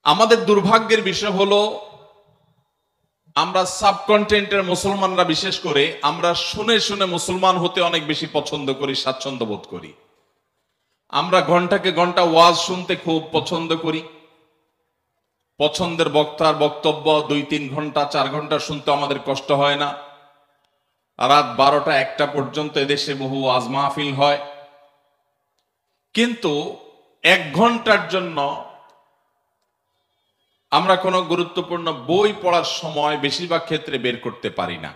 আমাদের দুর্ভাগ্যের বিষয় হলো আমরা সাবকন্টিনেন্টের মুসলমানরা বিশেষ করে আমরা শুনে শুনে মুসলমান হতে অনেক বেশি পছন্দ করি, স্বাচ্ছন্দ্য বোধ করি। আমরা ঘন্টাকে ঘন্টা ওয়াজ শুনতে খুব পছন্দ করি। পছন্দের বক্তার বক্তব্য 2-3 ঘন্টা 4 ঘন্টা শুনতে আমাদের কষ্ট হয় না। রাত 12টা-1টা পর্যন্ত এদেশে বহু ওয়াজ মাহফিল হয়, কিন্তু 1 ঘন্টার জন্য আমরা কোনো গুরুত্বপূর্ণ বই পড়ার সময় বেশিরভাগ ক্ষেত্রে বের করতে পারি না।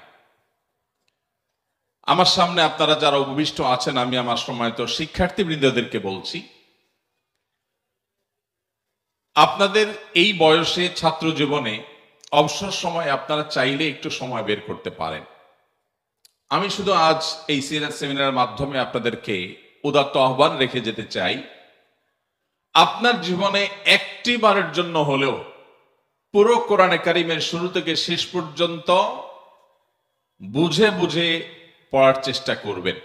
আমার সামনে আপনারা যারা উপবিষ্ট আছেন, আমি আমার সময়ত শিক্ষার্থীবৃন্দদেরকে বলছি, আপনাদের এই বয়সে ছাত্র জীবনে অবসর সময় আপনারা চাইলে একটু সময় বের করতে পারেন। আমি শুধু আজ এই সিরাত সেমিনারের মাধ্যমে আপনাদেরকে উদাত্ত আহ্বান রেখে যেতে চাই, আপনার জীবনে একটি বারের জন্য হলেও পুরো কোরআনে কারিমের শুরু থেকে শেষ পর্যন্ত বুঝে বুঝে পড়ার চেষ্টা করবেন।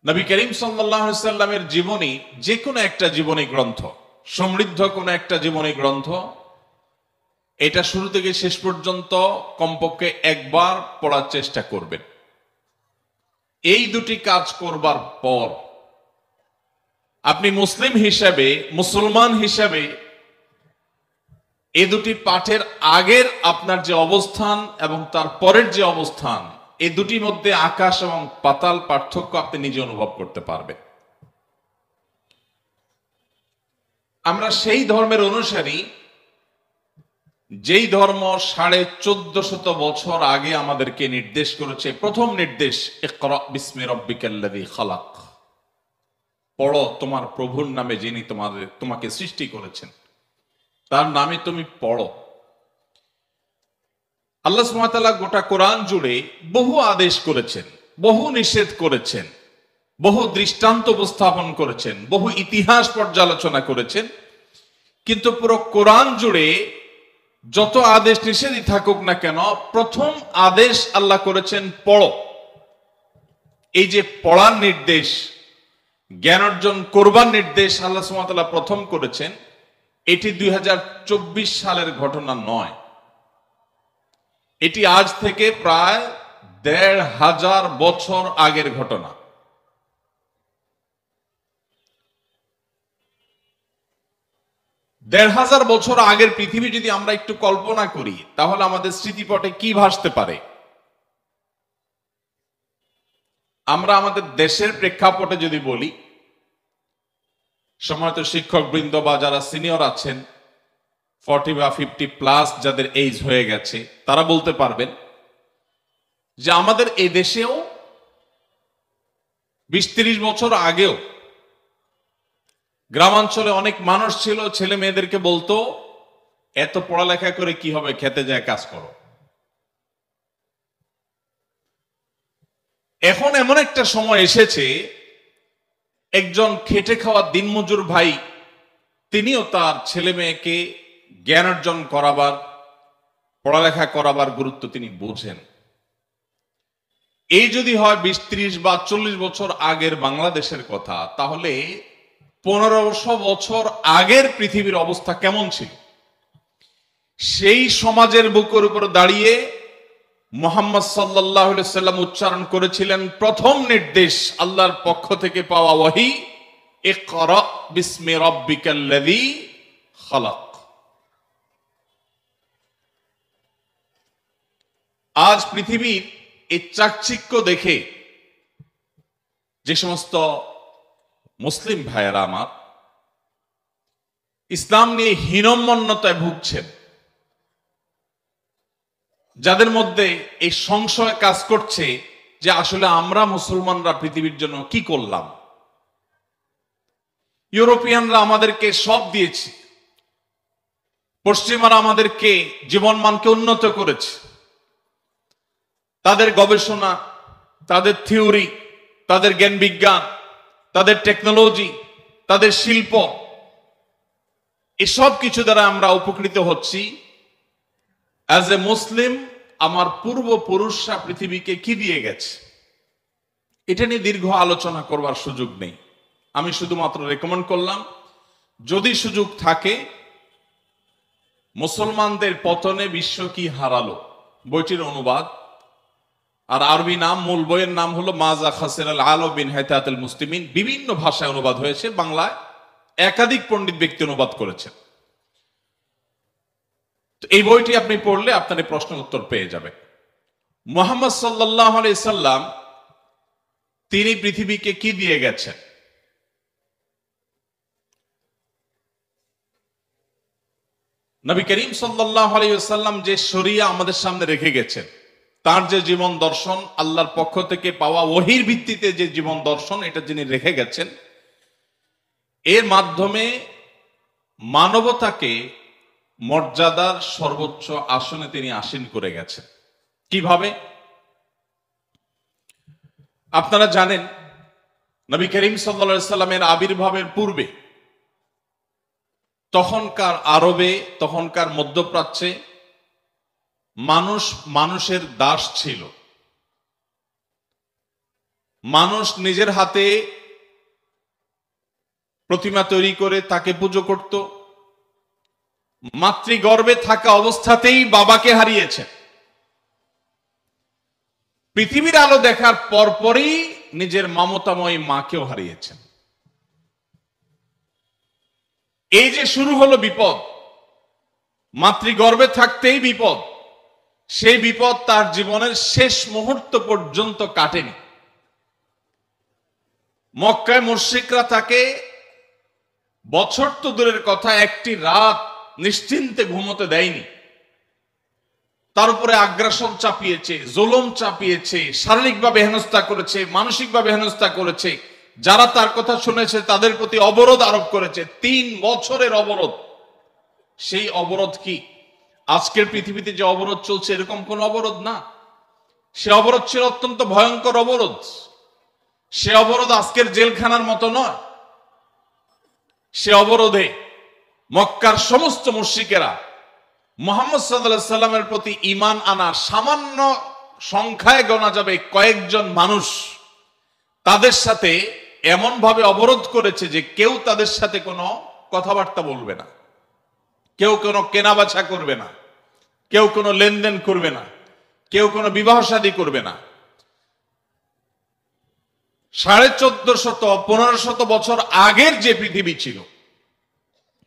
নবী করিম সাল্লাল্লাহু আলাইহি সাল্লামের জীবনী যে কোনো একটা জীবনী গ্রন্থ, সমৃদ্ধ কোনো একটা জীবনী গ্রন্থ, এটা শুরু থেকে শেষ পর্যন্ত কমপক্ষে একবার পড়ার চেষ্টা করবেন। এই দুটি কাজ করবার পর আপনি মুসলিম হিসাবে, মুসলমান হিসাবে এই দুটি পাঠের আগের আপনার যে অবস্থান এবং তার পরের যে অবস্থান, এই দুটির মধ্যে আকাশ এবং পাতাল পার্থক্য আপনি নিজে অনুভব করতে পারবেন। আমরা সেই ধর্মের অনুসারী যেই ধর্ম 1450 বছর আগে আমাদেরকে নির্দেশ করেছে। প্রথম নির্দেশ, ইকরা বিসমি রাব্বিকাল্লাযী খালাক, পড়ো তোমার প্রভুর নামে যিনি তোমাকে সৃষ্টি করেছেন, তার নামে তুমি পড়ো। আল্লাহ সুবহানাহু ওয়া তাআলা গোটা কোরআন জুড়ে বহু আদেশ করেছেন, বহু নিষেধ করেছেন, বহু দৃষ্টান্ত উপস্থাপন করেছেন, বহু ইতিহাস পর্যালোচনা করেছেন, কিন্তু পুরো কোরআন জুড়ে যত আদেশ নিষেধই থাকুক না কেন, প্রথম আদেশ আল্লাহ করেছেন পড়ো। এই যে পড়ার নির্দেশ, জ্ঞান অর্জন করবার নির্দেশ আল্লাহ সুবহানাহু ওয়া তাআলা প্রথম করেছেন, এটি 2024 সালের ঘটনা নয়। এটি আজ থেকে প্রায় 1500 বছর আগের ঘটনা। দেড় হাজার বছর আগের পৃথিবী যদি আমরা একটু কল্পনা করি, তাহলে আমাদের স্মৃতিপটে কি ভাসতে পারে? আমরা আমাদের দেশের প্রেক্ষাপটে যদি বলি, সম্মানিত শিক্ষক বৃন্দ বা যারা সিনিয়র আছেন, 40 বা 50 প্লাস যাদের এইজ হয়ে গেছে, তারা বলতে পারবেন যে আমাদের এই দেশেও 20-30 বছর আগেও গ্রামাঞ্চলে অনেক মানুষ ছিল, ছেলে মেয়েদেরকে বলতো এত পড়ালেখা করে কি হবে, খেতে যায় কাজ করো। এখন এমন একটা সময় এসেছে, একজন খেটে খাওয়া দিনমজুর ভাই তিনিও তার ছেলে মেয়েকে জ্ঞান অর্জন করাবার, পড়ালেখা করাবার গুরুত্ব তিনি বোঝেন। এই যদি হয় 20-30 বা 40 বছর আগের বাংলাদেশের কথা, তাহলে 1500 বছর আগের পৃথিবীর অবস্থা কেমন ছিল? সেই সমাজের বুকের উপর দাঁড়িয়ে মুহাম্মদ সাল্লাল্লাহু আলাইহি সাল্লাম উচ্চারণ করেছিলেন প্রথম নির্দেশ আল্লাহর পক্ষ থেকে পাওয়া ওয়াহি, ইকরা বিসমি রাব্বিকাল্লাযী খালাক। আজ পৃথিবীর এই চাকচিক্য দেখে যে সমস্ত মুসলিম ভাইয়েরা আমার ইসলাম নিয়ে হীনম্মন্যতায় ভুগছেন, যাদের মধ্যে এই সংশয় কাজ করছে যে আসলে আমরা মুসলমানরা পৃথিবীর জন্য কি করলাম? ইউরোপিয়ানরা আমাদেরকে সব দিয়েছে, পশ্চিমারা আমাদেরকে জীবনমানকে উন্নত করেছে, তাদের গবেষণা, তাদের থিওরি, তাদের জ্ঞান বিজ্ঞান, তাদের টেকনোলজি, তাদের শিল্প, এসব কিছু দ্বারা আমরা উপকৃত হচ্ছি। অ্যাজ এ মুসলিম, আমার পূর্বপুরুষরা পৃথিবীকে কি দিয়ে গেছে, এটা নিয়ে দীর্ঘ আলোচনা করবার সুযোগ নেই। আমি শুধুমাত্র রেকমেন্ড করলাম যদি সুযোগ থাকে মুসলমানদের পতনে বিশ্ব কি হারালো, বইটির অনুবাদ আর আরবি নাম, মূল বইয়ের নাম হলো মাজা খাসিরাল আলাম বিন হায়াতাতুল মুসলিমিন। বিভিন্ন ভাষায় অনুবাদ হয়েছে, বাংলায় একাধিক পণ্ডিত ব্যক্তি অনুবাদ করেছেন। তো এই বইটি আপনি পড়লে আপনার এই প্রশ্নের উত্তর পেয়ে যাবেন। মুহাম্মদ সাল্লাল্লাহু আলাইহি সাল্লাম তিনি পৃথিবীকে কি দিয়ে গেছেন? নবী করিম সাল্লাল্লাহু আলাইহি ওয়াসাল্লাম যে শরিয়া আমাদের সামনে রেখে গেছেন, তার যে জীবন দর্শন, আল্লাহর পক্ষ থেকে পাওয়া ওহীর ভিত্তিতে যে জীবন দর্শন, এটা যিনি রেখে গেছেন, এর মাধ্যমে মানবতাকে মর্যাদার সর্বোচ্চ আসনে তিনি আসীন করে গেছেন। কিভাবে? আপনারা জানেন নবী করিম সাল্লাল্লাহু আলাইহি সাল্লামের আবির্ভাবের পূর্বে তখনকার আরবে, তখনকার মধ্যপ্রাচ্যে মানুষ মানুষের দাস ছিল। মানুষ নিজের হাতে প্রতিমা তৈরি করে তাকে পুজো করত। মাতৃগর্ভে থাকা অবস্থাতেই বাবাকে হারিয়েছে। পৃথিবীর আলো দেখার পরপরই নিজের মমতাময়ী মাকেও হারিয়েছেন। এই যে শুরু হলো বিপদ, মাতৃগর্ভে থাকতেই বিপদ, সেই বিপদ তার জীবনের শেষ মুহূর্ত পর্যন্ত কাটেনি। মক্কায় মুশরিকরা তাকে বছর তো দূরের কথা, একটি রাত নিশ্চিন্তে ঘুমোতে দেয়নি। তার উপরে আগ্রাসন চাপিয়েছে, জুলুম চাপিয়েছে, শারীরিকভাবে হেনস্থা করেছে, মানসিকভাবে হেনস্থা করেছে। যারা তার কথা শুনেছে তাদের প্রতি অবরোধ আরোপ করেছে। 3 বছরের অবরোধ। সেই অবরোধ কি আজকের পৃথিবীতে যে অবরোধ চলছে এরকম কোন অবরোধ না। সে অবরোধ ছিল অত্যন্ত ভয়ঙ্কর অবরোধ। সে অবরোধ আজকের জেলখানার মতো নয়। সে অবরোধে মক্কার সমস্ত মুশরিকেরা মুহাম্মদ সাল্লাল্লাহু আলাইহি সাল্লামের প্রতি ঈমান আনা সামান্য সংখ্যায় গোনা যাবে কয়েকজন মানুষ, তাদের সাথে এমন ভাবে অবরোধ করেছে যে কেউ তাদের সাথে কোনো কথাবার্তা বলবে না, কেউ কোনো কেনাবেচা করবে না, কেউ কোনো লেনদেন করবে না, কেউ কোনো বিবাহ শাদী করবে না। 1450-1500 বছর আগের যে পৃথিবী ছিল,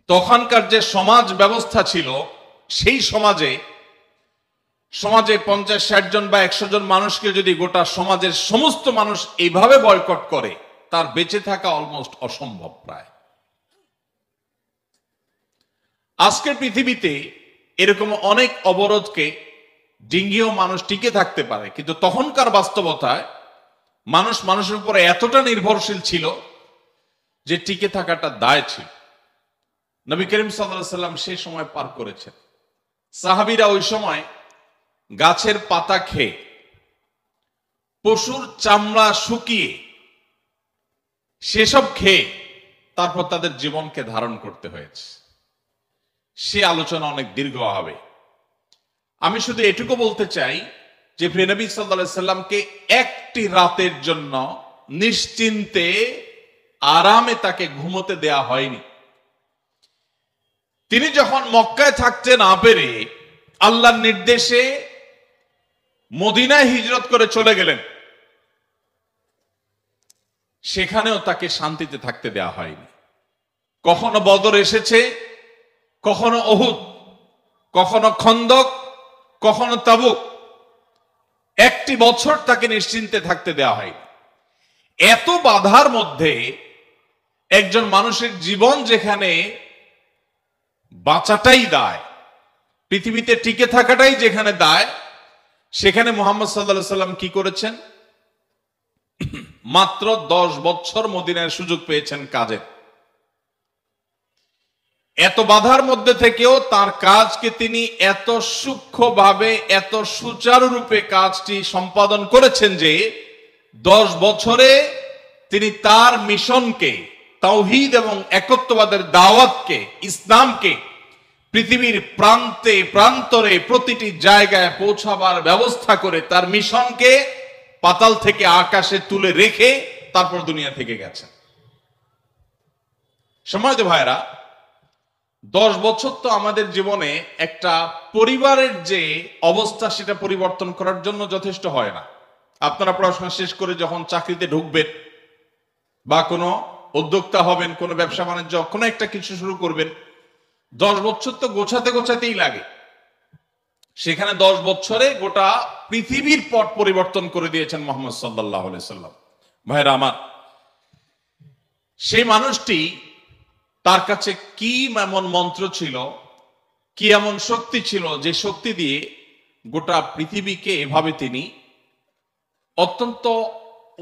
তখনকার যে সমাজ ব্যবস্থা ছিল, সেই সমাজে 50-60 জন বা 100 জন মানুষকে যদি গোটা সমাজের সমস্ত মানুষ এইভাবে বয়কট করে, তার বেঁচে থাকা অলমোস্ট অসম্ভব প্রায়। আজকের পৃথিবীতে এরকম অনেক অবরোধকে ডিঙ্গিয়েও মানুষ টিকে থাকতে পারে, কিন্তু তখনকার বাস্তবতায় মানুষ মানুষের উপরে এতটা নির্ভরশীল ছিল যে টিকে থাকাটা দায় ছিল। নবী করিম সাল্লাল্লাহু আলাইহি সাল্লাম সেই সময় পার করেছেন। সাহাবীরা ওই সময় গাছের পাতা খেয়ে, পশুর চামড়া শুকিয়ে, সেসব খেয়ে তারপর তাদের জীবনকে ধারণ করতে হয়েছে। সে আলোচনা অনেক দীর্ঘ হবে। আমি শুধু এটুকু বলতে চাই যে প্রিয় নবী সাল্লাল্লাহু আলাইহি সাল্লামকে একটি রাতের জন্য নিশ্চিন্তে আরামে তাকে ঘুমোতে দেয়া হয়নি। তিনি যখন মক্কায় থাকতে না পেরে আল্লাহর নির্দেশে মদিনায় হিজরত করে চলে গেলেন, সেখানেও তাকে শান্তিতে থাকতে দেয়া হয়নি। কখনো বদর এসেছে, কখনো উহুদ, কখনো খন্দক, কখনো তাবুক। একটি বছর তাকে নিশ্চিন্তে থাকতে দেয়া হয়নি। এত বাধার মধ্যে একজন মানুষের জীবন যেখানে বাঁচাটাই দায়, পৃথিবীতে টিকে থাকাটাই যেখানে দায়, সেখানে মুহাম্মদ সাল্লাল্লাহু আলাইহি সাল্লাম কি করেছেন? মাত্র 10 বছর মদিনার সুযোগ পেয়েছেন কাজের। এত বাধার মধ্যে থেকেও তার কাজকে তিনি এত সূক্ষ্মভাবে, এত সুচারুরূপে কাজটি সম্পাদন করেছেন যে 10 বছরে তিনি তার মিশনকে, তাওহীদ এবং একত্ববাদের দাওয়াতকে, ইসলামকে পৃথিবীর প্রান্তে প্রান্তরে প্রতিটি জায়গায় পৌঁছাবার ব্যবস্থা করে তার মিশনকে পাতাল থেকে আকাশে তুলে রেখে তারপর দুনিয়া থেকে গেছেন। সম্মানিত ভাইরা, 10 বছর তো আমাদের জীবনে একটা পরিবারের যে অবস্থা সেটা পরিবর্তন করার জন্য যথেষ্ট হয় না। আপনারা পড়াশোনা শেষ করে যখন চাকরিতে ঢুকবেন বা কোনো উদ্যোক্তা হবেন, কোনো ব্যবসা বাণিজ্য, কোনো একটা কিছু শুরু করবেন, 10 বছর তো গোছাতে গোছাতেই লাগে। সেখানে 10 বছরে গোটা পৃথিবীর পট পরিবর্তন করে দিয়েছেন মোহাম্মদ সাল্লাল্লাহু আলাইহি সাল্লাম। ভাইরা আমার, সেই মানুষটি, তার কাছে কি এমন মন্ত্র ছিল, কি এমন শক্তি ছিল, যে শক্তি দিয়ে গোটা পৃথিবীকে এভাবে তিনি অত্যন্ত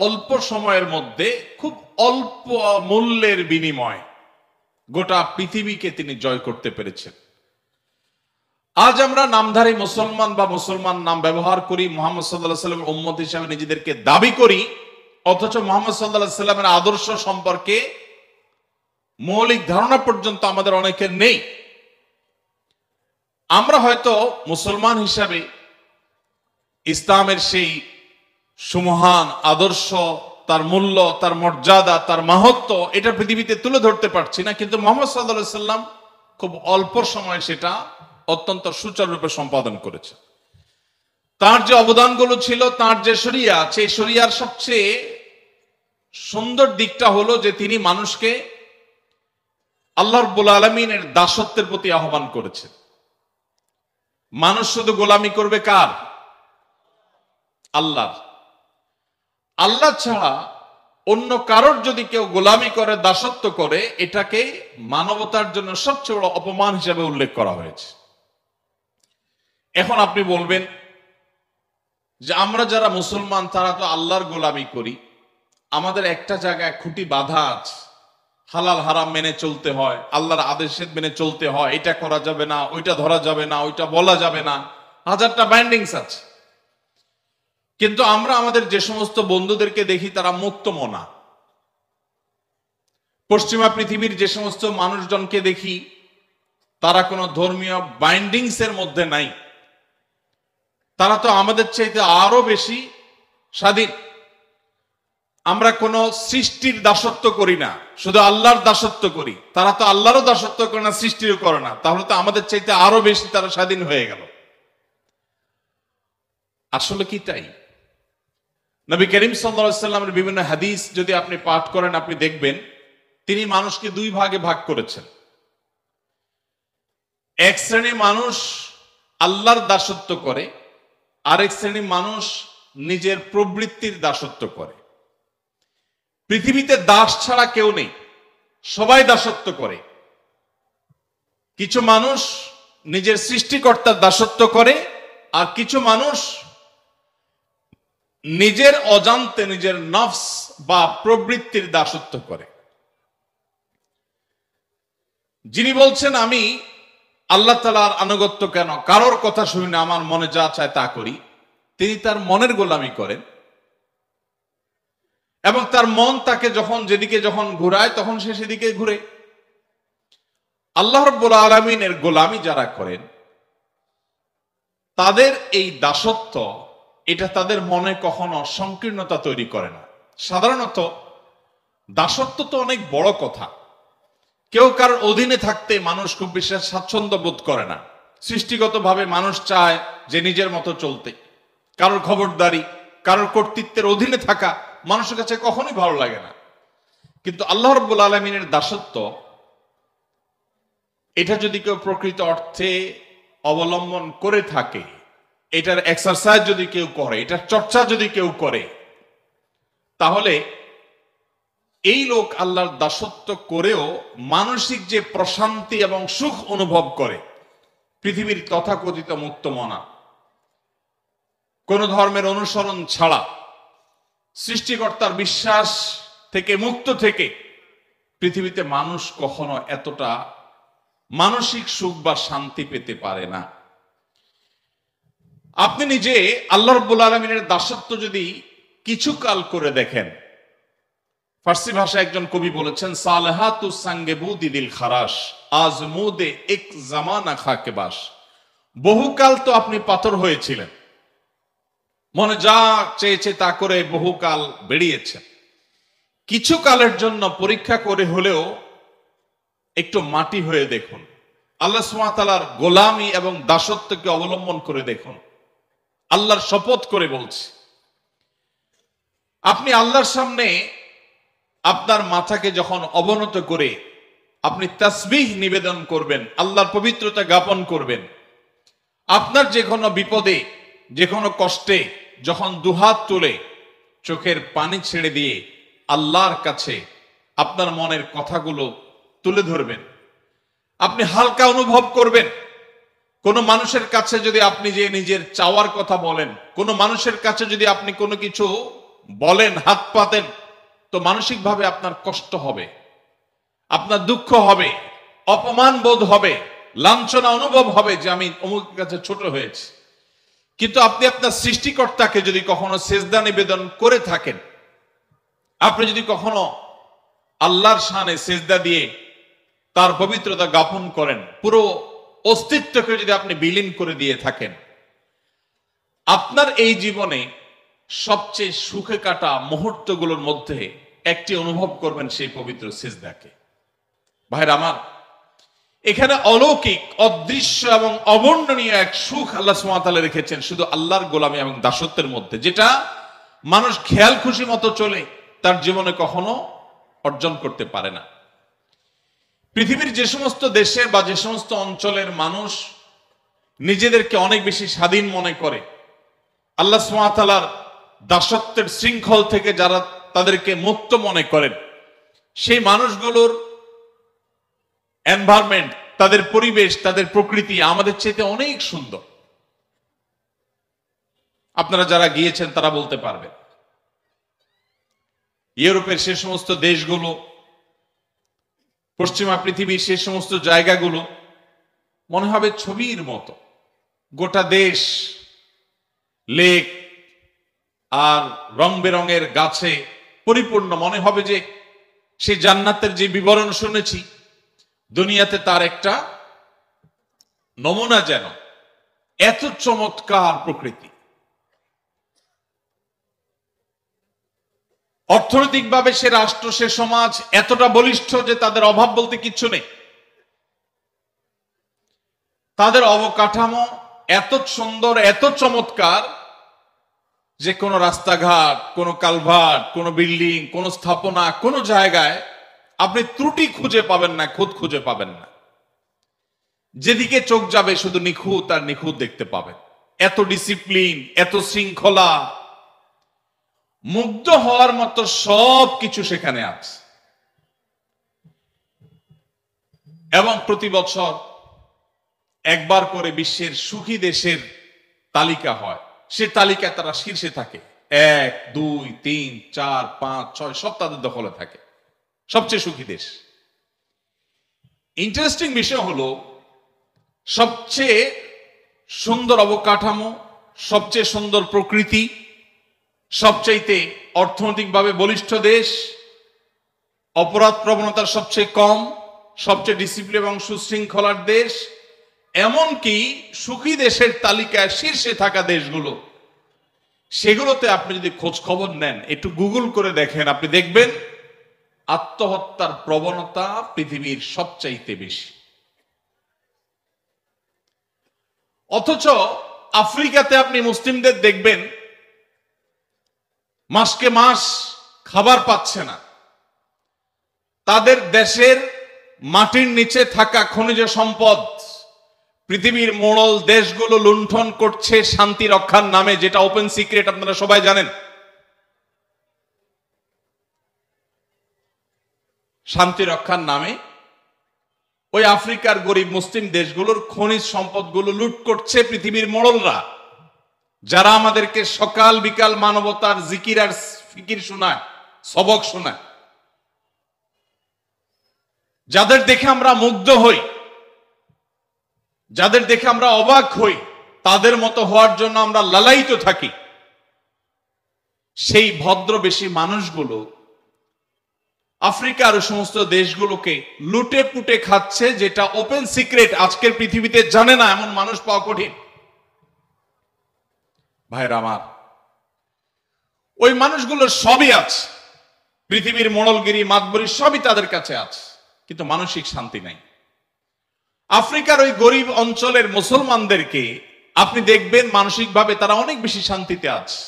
অল্প সময়ের মধ্যে খুব অল্প মূল্যের বিনিময় গোটা পৃথিবীকে তিনি জয় করতে পেরেছেন। আজ আমরা নামধারী মুসলমান বা মুসলমান নাম ব্যবহার করি, মুহাম্মদ সাল্লাল্লাহু আলাইহি সাল্লামের উম্মত হিসেবে নিজেদেরকে দাবি করি, অথচ মুহাম্মদ সাল্লাল্লাহু আলাইহি সাল্লামের আদর্শ সম্পর্কে মৌলিক ধারণা পর্যন্ত আমাদের অনেকের নেই। আমরা হয়তো মুসলমান হিসাবে ইসলামের সেই সুমহান আদর্শ, তার মূল্য, তার মর্যাদা, তার মাহাত্ম্য এটা পৃথিবীতে তুলে ধরতে পারছি না, কিন্তু মুহাম্মদ সাল্লাল্লাহু আলাইহি সাল্লাম খুব অল্প সময়ে সেটা অত্যন্ত সুচারুরূপে সম্পাদন করেছে। তার যে অবদানগুলো ছিল, তার যে শরিয়া, সেই শরিয়ার সবচেয়ে সুন্দর দিকটা হলো যে তিনি মানুষকে আল্লাহ রাব্বুল আলামিনের দাসত্বের প্রতি আহ্বান করেছেন। মানুষ শুধু গোলামি করবে কার? আল্লাহর। আল্লাহ ছাড়া অন্য কারোর যদি কেউ গোলামি করে, দাসত্ব করে, এটাকে মানবতার জন্য সবচেয়ে বড় অপমান হিসেবে উল্লেখ করা হয়েছে। এখন আপনি বলবেন যে আমরা যারা মুসলমান তারা তো আল্লাহর গোলামি করি, আমাদের একটা জায়গায় খুঁটি বাঁধা আছে, হালাল হারাম মেনে চলতে হয়, আল্লাহর আদেশের মেনে চলতে হয়, এটা করা যাবে না, ওইটা ধরা যাবে না, ওইটা বলা যাবে না, হাজারটা বাইন্ডিংস আছে। কিন্তু আমরা আমাদের যে সমস্ত বন্ধুদেরকে দেখি তারা মুক্ত মনা। পশ্চিমা পৃথিবীর যে সমস্ত মানুষজনকে দেখি তারা কোনো ধর্মীয় বাইন্ডিংস এর মধ্যে নাই। তারা তো আমাদের চাইতে আরো বেশি স্বাধীন। আমরা কোনো সৃষ্টির দাসত্ব করি না, শুধু আল্লাহর দাসত্ব করি। তারা তো আল্লাহরও দাসত্ব করে না, সৃষ্টিরও করে না। তাহলে তো আমাদের চাইতে আরো বেশি তারা স্বাধীন হয়ে গেল। আসলে কি তাই? নবী করিম সাল্লাল্লাহু আলাইহি সাল্লামের বিভিন্ন হাদিস যদি আপনি পাঠ করেন, আপনি দেখবেন তিনি মানুষকে দুই ভাগে ভাগ করেছেন। এক শ্রেণী মানুষ আল্লাহর দাসত্ব করে, আরেক শ্রেণী মানুষ নিজের প্রবৃত্তির দাসত্ব করে। পৃথিবীতে দাস ছাড়া কেউ নেই, সবাই দাসত্ব করে। কিছু মানুষ নিজের সৃষ্টিকর্তার দাসত্ব করে, আর কিছু মানুষ নিজের অজান্তে নিজের নফস বা প্রবৃত্তির দাসত্ব করে। যিনি বলছেন আমি আল্লাহ তাআলার আনুগত্য কেন, কারোর কথা শুনি না, আমার মনে যা চায় তা করি, তিনি তার মনের গোলামি করেন এবং তার মন তাকে যখন যেদিকে যখন ঘুরায় তখন সে সেদিকে ঘুরে। আল্লাহ রাব্বুল আলামিনের গোলামি যারা করেন তাদের এই দাসত্ব, এটা তাদের মনে কখনো সংকীর্ণতা তৈরি করে না। সাধারণত দাসত্ব তো অনেক বড় কথা। কেউ কারোর অধীনে থাকতে মানুষ খুব বিশেষ স্বাচ্ছন্দ্য বোধ করে না। সৃষ্টিগতভাবে মানুষ চায় যে নিজের মতো চলতে। কারোর খবরদারি, কারোর কর্তৃত্বের অধীনে থাকা মানুষের কাছে কখনোই ভালো লাগে না। কিন্তু আল্লাহ রাব্বুল আলামিনের দাসত্ব, এটা যদি কেউ প্রকৃত অর্থে অবলম্বন করে থাকে, এটার এক্সারসাইজ যদি কেউ করে, এটার চর্চা যদি কেউ করে, তাহলে এই লোক আল্লাহর দাসত্ব করেও মানসিক যে প্রশান্তি এবং সুখ অনুভব করে, পৃথিবীর তথাকথিত মুক্তমনা, কোন ধর্মের অনুসরণ ছাড়া, সৃষ্টিকর্তার বিশ্বাস থেকে মুক্ত থেকে পৃথিবীতে মানুষ কখনো এতটা মানসিক সুখ বা শান্তি পেতে পারে না। আপনি নিজে আল্লাহ রাব্বুল আলামিনের দাসত্ব যদি কিছু কাল করে দেখেন, ফার্সি ভাষায় একজন কবি বলেছেন, সালেহাতু সঙ্গে বুদিল খারাস আজমুদে এক জামানা খাকে বাস। বহুকাল তো আপনি পাথর হয়েছিলেন, মনে যা চেয়েছে তা করে বহুকাল বেরিয়েছেন। কিছু কালের জন্য পরীক্ষা করে হলেও একটু মাটি হয়ে দেখুন, আল্লাহ সুবহানাহু ওয়া তাআলার গোলামি এবং দাসত্বকে অবলম্বন করে দেখুন। আল্লাহর শপথ করে বলছি, আপনি আল্লাহর সামনে আপনার মাথাকে যখন অবনত করে আপনি তাসবিহ নিবেদন করবেন, আল্লাহর পবিত্রতা জ্ঞাপন করবেন, আপনার যে কোনো বিপদে, যে কোনো কষ্টে যখন দুহাত তুলে চোখের পানি ছেড়ে দিয়ে আল্লাহর কাছে আপনার মনের কথাগুলো তুলে ধরবেন, আপনি হালকা অনুভব করবেন। কোনো মানুষের কাছে যদি আপনি যে নিজের চাওয়ার কথা বলেন, কোনো মানুষের কাছে যদি আপনি কোনো কিছু বলেন, হাত পাতেন, তো মানসিকভাবে আপনার কষ্ট হবে, আপনার দুঃখ হবে, অপমান বোধ হবে, লাঞ্ছনা অনুভব হবে যে আমি অমুকের কাছে ছোট হয়েছি। কিন্তু আপনি আপনার সৃষ্টিকর্তাকে যদি কখনো সেজদা নিবেদন করে থাকেন, আপনি যদি কখনো আল্লাহর শানে সেজদা দিয়ে তার পবিত্রতা জ্ঞাপন করেন, পুরো অস্তিত্বকে যদি আপনি বিলীন করে দিয়ে থাকেন, আপনার এই জীবনে সবচেয়ে সুখে কাটা মুহূর্তগুলোর মধ্যে একটি অনুভব করবেন সেই পবিত্র সিজদাকে। ভাইরা আমার, এখানে অলৌকিক, অদৃশ্য এবং অবর্ণনীয় এক সুখ আল্লাহ সুবহানাহু ওয়া তাআলা রেখেছেন শুধু আল্লাহর গোলামি এবং দাসত্বের মধ্যে, যেটা মানুষ খেয়াল খুশি মতো চলে তার জীবনে কখনো অর্জন করতে পারে না। পৃথিবীর যে সমস্ত দেশের বা যে সমস্ত অঞ্চলের মানুষ নিজেদেরকে অনেক বেশি স্বাধীন মনে করে, আল্লাহ সুবহানাহু ওয়া তাআলার দাসত্বের শৃঙ্খল থেকে যারা তাদেরকে মুক্ত মনে করেন, সেই মানুষগুলোর এনভায়রনমেন্ট, তাদের পরিবেশ, তাদের প্রকৃতি আমাদের চাইতে অনেক সুন্দর। আপনারা যারা গিয়েছেন তারা বলতে পারবেন। ইউরোপের সে সমস্ত দেশগুলো, পশ্চিমা পৃথিবীর সে সমস্ত জায়গাগুলো মনে হবে ছবির মতো। গোটা দেশ লেক আর রং বেরঙের গাছে পরিপূর্ণ, মনে হবে যে সেই জান্নাতের যে বিবরণ শুনেছি দুনিয়াতে তার একটা নমুনা, যেন এত চমৎকার প্রকৃতি। অর্থনৈতিকভাবে সে রাষ্ট্র, সে সমাজ এতটা বলিষ্ঠ যে তাদের অভাব বলতে কিচ্ছু নেই। তাদের অবকাঠামো এত সুন্দর, এত চমৎকার যে কোনো রাস্তাঘাট, কোনো কালভার্ট, কোনো বিল্ডিং, কোনো স্থাপনা, কোনো জায়গায় আপনি ত্রুটি খুঁজে পাবেন না, খুঁত খুঁজে পাবেন না। যেদিকে চোখ যাবে শুধু নিখুঁত আর নিখুঁত দেখতে পাবেন। এত ডিসিপ্লিন, এত শৃঙ্খলা, মুগ্ধ হওয়ার মতো সব কিছু সেখানে আছে। এবং প্রতি বছর একবার করে বিশ্বের সুখী দেশের তালিকা হয়, সে তালিকায় তারা শীর্ষে থাকে। 1, 2, 3, 4, 5, 6 সব তাদের দখলে থাকে, সবচেয়ে সুখী দেশ। ইন্টারেস্টিং বিষয় হলো, সবচেয়ে সুন্দর অবকাঠামো, সবচেয়ে সুন্দর প্রকৃতি, সবচাইতে অর্থনৈতিকভাবে বলিষ্ঠ দেশ, অপরাধ প্রবণতার সবচেয়ে কম, সবচেয়ে ডিসিপ্লিন এবং সুশৃঙ্খলার দেশ, এমনকি সুখী দেশের তালিকায় শীর্ষে থাকা দেশগুলো, সেগুলোতে আপনি যদি খোঁজ খবর নেন, একটু গুগল করে দেখেন, আপনি দেখবেন আত্মহত্যার প্রবণতা পৃথিবীর সবচাইতে বেশি। অথচ আফ্রিকাতে আপনি মুসলিমদের দেখবেন মাসকে মাস খাবার পাচ্ছে না। তাদের দেশের মাটির নিচে থাকা খনিজ সম্পদ পৃথিবীর মোড়ল দেশগুলো লুণ্ঠন করছে শান্তি রক্ষার নামে, যেটা ওপেন সিক্রেট, আপনারা সবাই জানেন। শান্তি রক্ষার নামে ওই আফ্রিকার গরিব মুসলিম দেশগুলোর খনিজ সম্পদগুলো লুট করছে পৃথিবীর মোড়লরা, যারা আমাদেরকে সকাল বিকাল মানবতার জিকির আর ফিকির শোনায়, সবক শোনায়, যাদের দেখে আমরা মুগ্ধ হই, যাদের দেখে আমরা অবাক হই, তাদের মতো হওয়ার জন্য আমরা লালায়িত থাকি। সেই ভদ্রবেশী মানুষগুলো আফ্রিকার সমস্ত দেশগুলোকে লুটে পুটে খাচ্ছে, যেটা ওপেন সিক্রেট, আজকের পৃথিবীতে জানে না এমন মানুষ পাওয়া কঠিন। ভাইরা আমার, ওই মানুষগুলোর সবই আছে, পৃথিবীর মোড়লগিরি, মাতবরি সবই তাদের কাছে আছে, কিন্তু মানসিক শান্তি নাই। আফ্রিকার ওই গরিব অঞ্চলের মুসলমানদেরকে আপনি দেখবেন মানসিকভাবে তারা অনেক বেশি শান্তিতে আছে,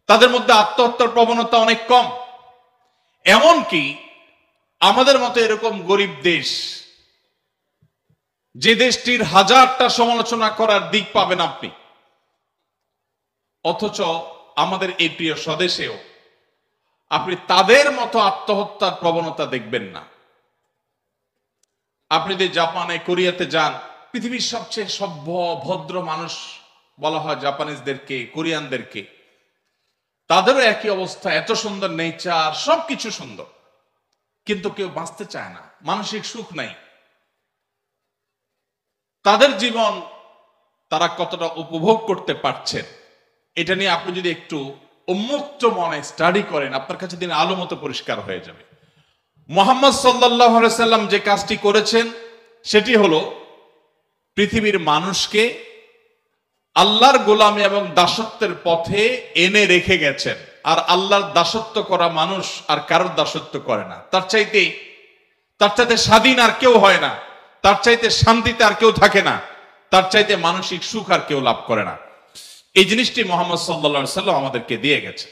তাদের মধ্যে আত্মহত্যার প্রবণতা অনেক কম। এমনকি আমাদের মতো এরকম গরিব দেশ, যে দেশটির হাজারটা সমালোচনা করার দিক পাবেন আপনি, অথচ আমাদের এই প্রিয় স্বদেশেও আপনি তাদের মতো আত্মহত্যার প্রবণতা দেখবেন না। আপনি যদি জাপানে, কোরিয়াতে যান, পৃথিবীর সবচেয়ে সভ্য ভদ্র মানুষ বলা হয় জাপানিজদেরকে, কোরিয়ানদেরকে। তাদেরও একই অবস্থা, এত সুন্দর নেচার, সবকিছু সুন্দর, কিন্তু কেউ বাঁচতে চায় না, মানসিক সুখ নাই। তাদের জীবন তারা কতটা উপভোগ করতে পারছেন, এটা নিয়ে আপনি যদি একটু উন্মুক্ত মনে স্টাডি করেন, আপনার কাছে দিন আলো মতো পরিষ্কার হয়ে যাবে। মুহাম্মদ সাল্লাল্লাহু আলাইহি সাল্লাম যে কাজটি করেছেন সেটি হলো পৃথিবীর মানুষকে আল্লাহর গোলামি এবং দাসত্বের পথে এনে রেখে গেছেন। আর আল্লাহর দাসত্ব করা মানুষ আর কারোর দাসত্ব করে না। তার চাইতে স্বাধীন আর কেউ হয় না, তার চাইতে শান্তিতে আর কেউ থাকে না, তার চাইতে মানসিক সুখ আর কেউ লাভ করে না। এই জিনিসটি মুহাম্মদ সাল্লাল্লাহু আলাইহি সাল্লাম আমাদেরকে দিয়ে গেছে।